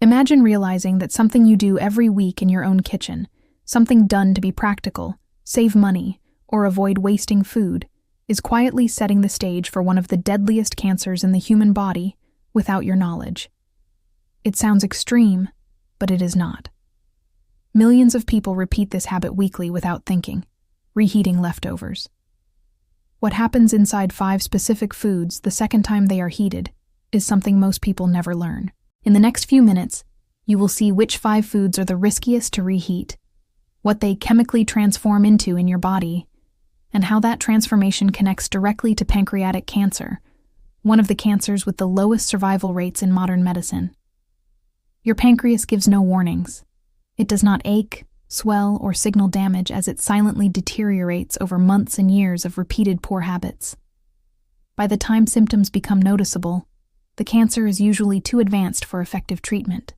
Imagine realizing that something you do every week in your own kitchen, something done to be practical, save money, or avoid wasting food, is quietly setting the stage for one of the deadliest cancers in the human body without your knowledge. It sounds extreme, but it is not. Millions of people repeat this habit weekly without thinking, reheating leftovers. What happens inside 5 specific foods the second time they are heated is something most people never learn. In the next few minutes, you will see which 5 foods are the riskiest to reheat, what they chemically transform into in your body, and how that transformation connects directly to pancreatic cancer, one of the cancers with the lowest survival rates in modern medicine. Your pancreas gives no warnings. It does not ache, swell, or signal damage as it silently deteriorates over months and years of repeated poor habits. By the time symptoms become noticeable, the cancer is usually too advanced for effective treatment.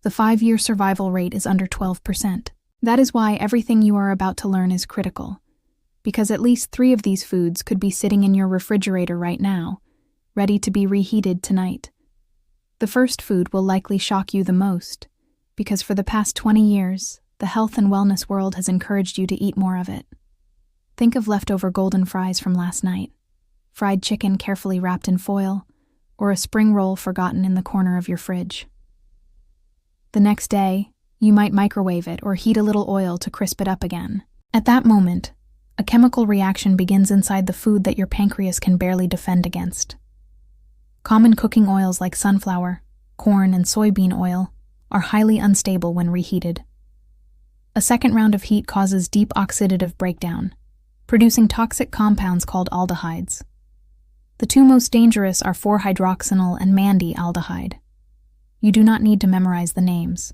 The 5-year survival rate is under 12%. That is why everything you are about to learn is critical, because at least 3 of these foods could be sitting in your refrigerator right now, ready to be reheated tonight. The first food will likely shock you the most, because for the past 20 years, the health and wellness world has encouraged you to eat more of it. Think of leftover golden fries from last night, fried chicken carefully wrapped in foil, or a spring roll forgotten in the corner of your fridge. The next day, you might microwave it or heat a little oil to crisp it up again. At that moment, a chemical reaction begins inside the food that your pancreas can barely defend against. Common cooking oils like sunflower, corn, and soybean oil are highly unstable when reheated. A second round of heat causes deep oxidative breakdown, producing toxic compounds called aldehydes. The 2 most dangerous are 4-hydroxynyl and mandy-aldehyde. You do not need to memorize the names.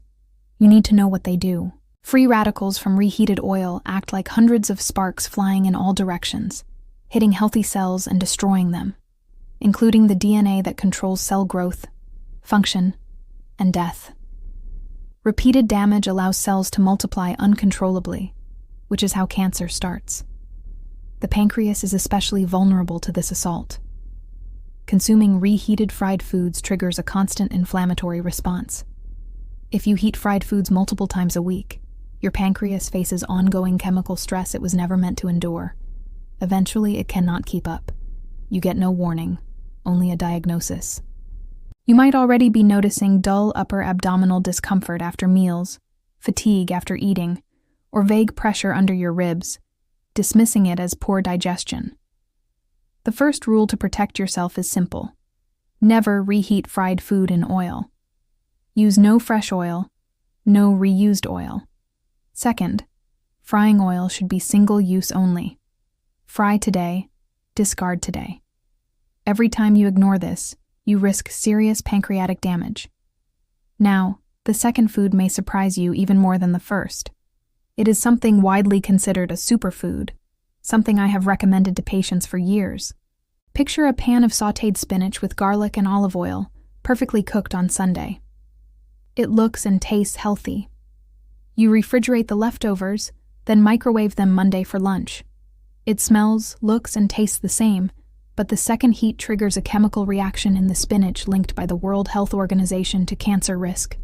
You need to know what they do. Free radicals from reheated oil act like hundreds of sparks flying in all directions, hitting healthy cells and destroying them, including the DNA that controls cell growth, function, and death. Repeated damage allows cells to multiply uncontrollably, which is how cancer starts. The pancreas is especially vulnerable to this assault. Consuming reheated fried foods triggers a constant inflammatory response. If you heat fried foods multiple times a week, your pancreas faces ongoing chemical stress it was never meant to endure. Eventually, it cannot keep up. You get no warning, only a diagnosis. You might already be noticing dull upper abdominal discomfort after meals, fatigue after eating, or vague pressure under your ribs, dismissing it as poor digestion. The first rule to protect yourself is simple. Never reheat fried food in oil. Use no fresh oil, no reused oil. Second, frying oil should be single-use only. Fry today, discard today. Every time you ignore this, you risk serious pancreatic damage. Now, the second food may surprise you even more than the first. It is something widely considered a superfood, something I have recommended to patients for years. Picture a pan of sautéed spinach with garlic and olive oil, perfectly cooked on Sunday. It looks and tastes healthy. You refrigerate the leftovers, then microwave them Monday for lunch. It smells, looks, and tastes the same, but the second heat triggers a chemical reaction in the spinach linked by the World Health Organization to cancer risk.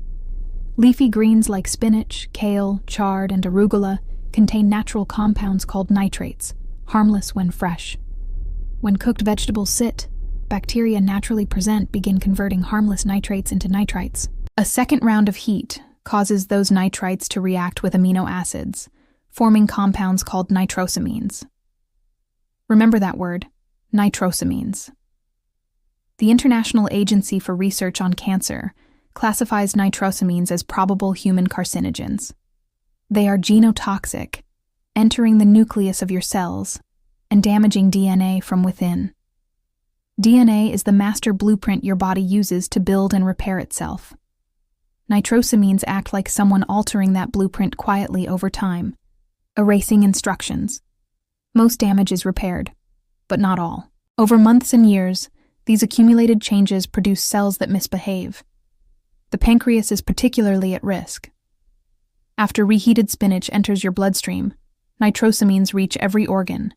Leafy greens like spinach, kale, chard, and arugula contain natural compounds called nitrates, harmless when fresh. When cooked vegetables sit, bacteria naturally begin converting harmless nitrates into nitrites. A second round of heat causes those nitrites to react with amino acids, forming compounds called nitrosamines. Remember that word, nitrosamines. The International Agency for Research on Cancer classifies nitrosamines as probable human carcinogens. They are genotoxic, entering the nucleus of your cells and damaging DNA from within. DNA is the master blueprint your body uses to build and repair itself. Nitrosamines act like someone altering that blueprint quietly over time, erasing instructions. Most damage is repaired, but not all. Over months and years, these accumulated changes produce cells that misbehave. The pancreas is particularly at risk. After reheated spinach enters your bloodstream, nitrosamines reach every organ.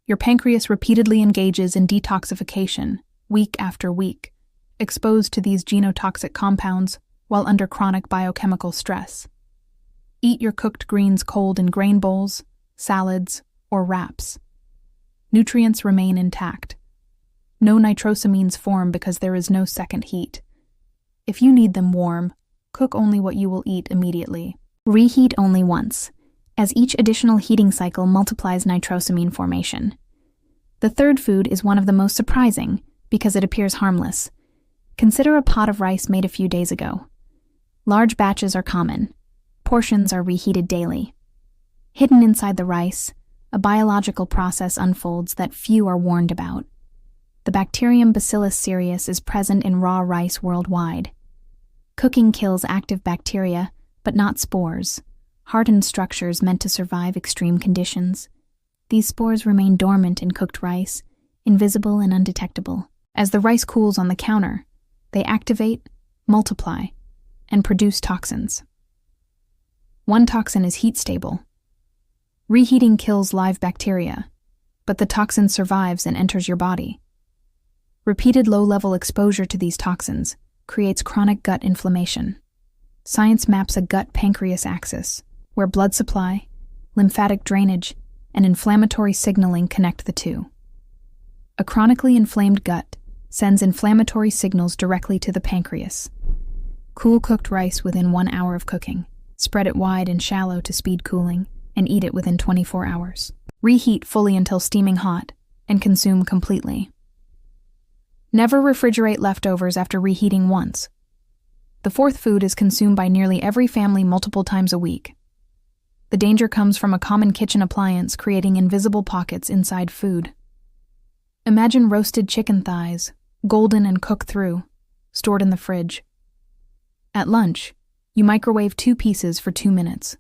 Your pancreas repeatedly engages in detoxification, week after week, exposed to these genotoxic compounds while under chronic biochemical stress. Eat your cooked greens cold in grain bowls, salads, or wraps. Nutrients remain intact. No nitrosamines form because there is no second heat. If you need them warm, cook only what you will eat immediately. Reheat only once, as each additional heating cycle multiplies nitrosamine formation. The third food is one of the most surprising because it appears harmless. Consider a pot of rice made a few days ago. Large batches are common. Portions are reheated daily. Hidden inside the rice, a biological process unfolds that few are warned about. The bacterium Bacillus cereus is present in raw rice worldwide. Cooking kills active bacteria, but not spores, hardened structures meant to survive extreme conditions. These spores remain dormant in cooked rice, invisible and undetectable. As the rice cools on the counter, they activate, multiply, and produce toxins. One toxin is heat-stable. Reheating kills live bacteria, but the toxin survives and enters your body. Repeated low-level exposure to these toxins creates chronic gut inflammation. Science maps a gut-pancreas axis, where blood supply, lymphatic drainage, and inflammatory signaling connect the two. A chronically inflamed gut sends inflammatory signals directly to the pancreas. Cool cooked rice within 1 hour of cooking. Spread it wide and shallow to speed cooling, and eat it within 24 hours. Reheat fully until steaming hot, and consume completely. Never refrigerate leftovers after reheating once. The fourth food is consumed by nearly every family multiple times a week. The danger comes from a common kitchen appliance creating invisible pockets inside food. Imagine roasted chicken thighs, golden and cooked through, stored in the fridge. At lunch, you microwave 2 pieces for 2 minutes.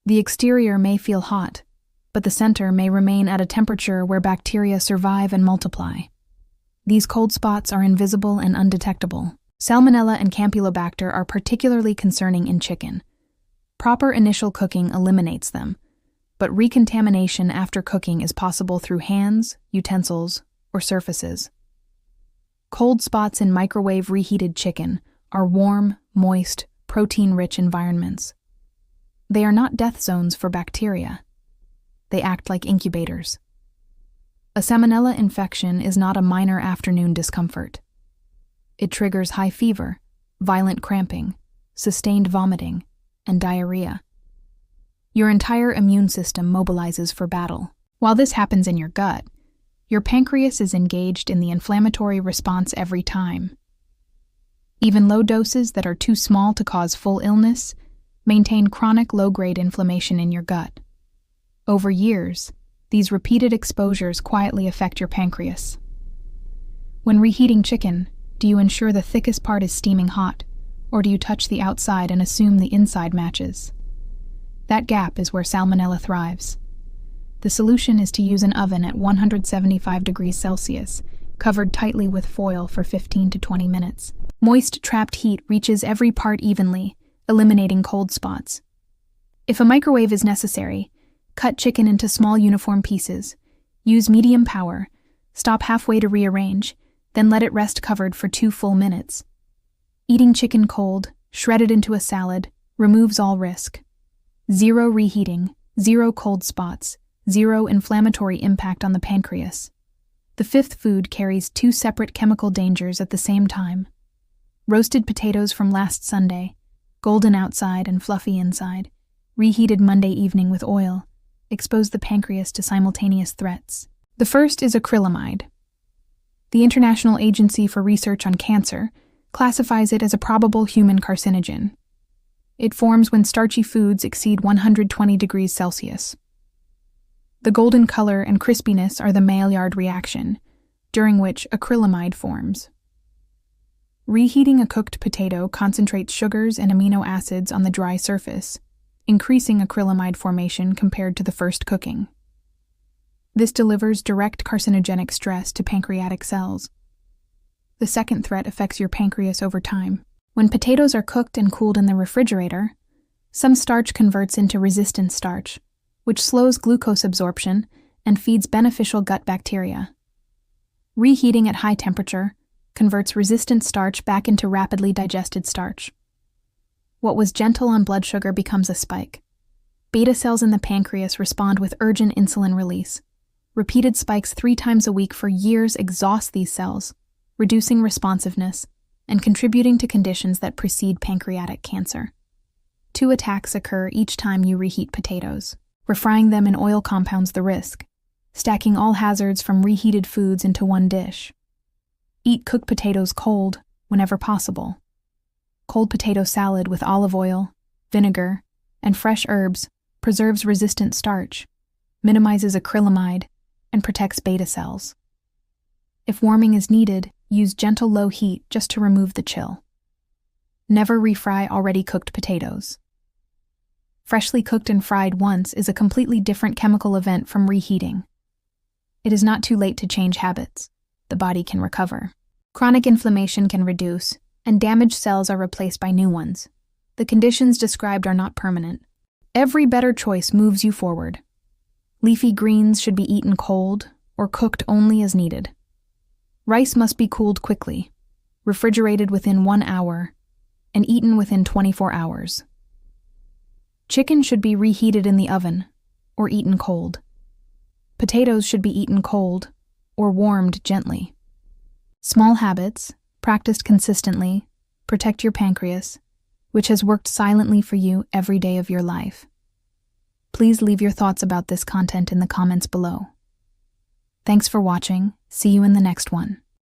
The exterior may feel hot, but the center may remain at a temperature where bacteria survive and multiply. These cold spots are invisible and undetectable. Salmonella and Campylobacter are particularly concerning in chicken. Proper initial cooking eliminates them, but recontamination after cooking is possible through hands, utensils, or surfaces. Cold spots in microwave reheated chicken are warm, moist, protein-rich environments. They are not death zones for bacteria. They act like incubators. A salmonella infection is not a minor afternoon discomfort. It triggers high fever, violent cramping, sustained vomiting, and diarrhea. Your entire immune system mobilizes for battle. While this happens in your gut, your pancreas is engaged in the inflammatory response every time. Even low doses that are too small to cause full illness maintain chronic low-grade inflammation in your gut. Over years, these repeated exposures quietly affect your pancreas. When reheating chicken, do you ensure the thickest part is steaming hot, or do you touch the outside and assume the inside matches? That gap is where salmonella thrives. The solution is to use an oven at 175 degrees Celsius, covered tightly with foil for 15 to 20 minutes. Moist trapped heat reaches every part evenly, eliminating cold spots. If a microwave is necessary, cut chicken into small uniform pieces. Use medium power. Stop halfway to rearrange, then let it rest covered for 2 full minutes. Eating chicken cold, shredded into a salad, removes all risk. 0 reheating, 0 cold spots, 0 inflammatory impact on the pancreas. The fifth food carries 2 separate chemical dangers at the same time. Roasted potatoes from last Sunday, golden outside and fluffy inside, reheated Monday evening with oil, expose the pancreas to simultaneous threats. The first is acrylamide. The International Agency for Research on Cancer classifies it as a probable human carcinogen. It forms when starchy foods exceed 120 degrees Celsius. The golden color and crispiness are the Maillard reaction, during which acrylamide forms. Reheating a cooked potato concentrates sugars and amino acids on the dry surface, increasing acrylamide formation compared to the first cooking. This delivers direct carcinogenic stress to pancreatic cells. The second threat affects your pancreas over time. When potatoes are cooked and cooled in the refrigerator, some starch converts into resistant starch, which slows glucose absorption and feeds beneficial gut bacteria. Reheating at high temperature, converts resistant starch back into rapidly digested starch. What was gentle on blood sugar becomes a spike. Beta cells in the pancreas respond with urgent insulin release. Repeated spikes 3 times a week for years exhaust these cells, reducing responsiveness and contributing to conditions that precede pancreatic cancer. 2 attacks occur each time you reheat potatoes. Refrying them in oil compounds the risk, stacking all hazards from reheated foods into one dish. Eat cooked potatoes cold whenever possible. Cold potato salad with olive oil, vinegar, and fresh herbs preserves resistant starch, minimizes acrylamide, and protects beta cells. If warming is needed, use gentle low heat just to remove the chill. Never refry already cooked potatoes. Freshly cooked and fried once is a completely different chemical event from reheating. It is not too late to change habits. The body can recover. Chronic inflammation can reduce, and damaged cells are replaced by new ones. The conditions described are not permanent. Every better choice moves you forward. Leafy greens should be eaten cold or cooked only as needed. Rice must be cooled quickly, refrigerated within 1 hour, and eaten within 24 hours. Chicken should be reheated in the oven or eaten cold. Potatoes should be eaten cold or warmed gently. Small habits, practiced consistently, protect your pancreas, which has worked silently for you every day of your life. Please leave your thoughts about this content in the comments below. Thanks for watching. See you in the next one.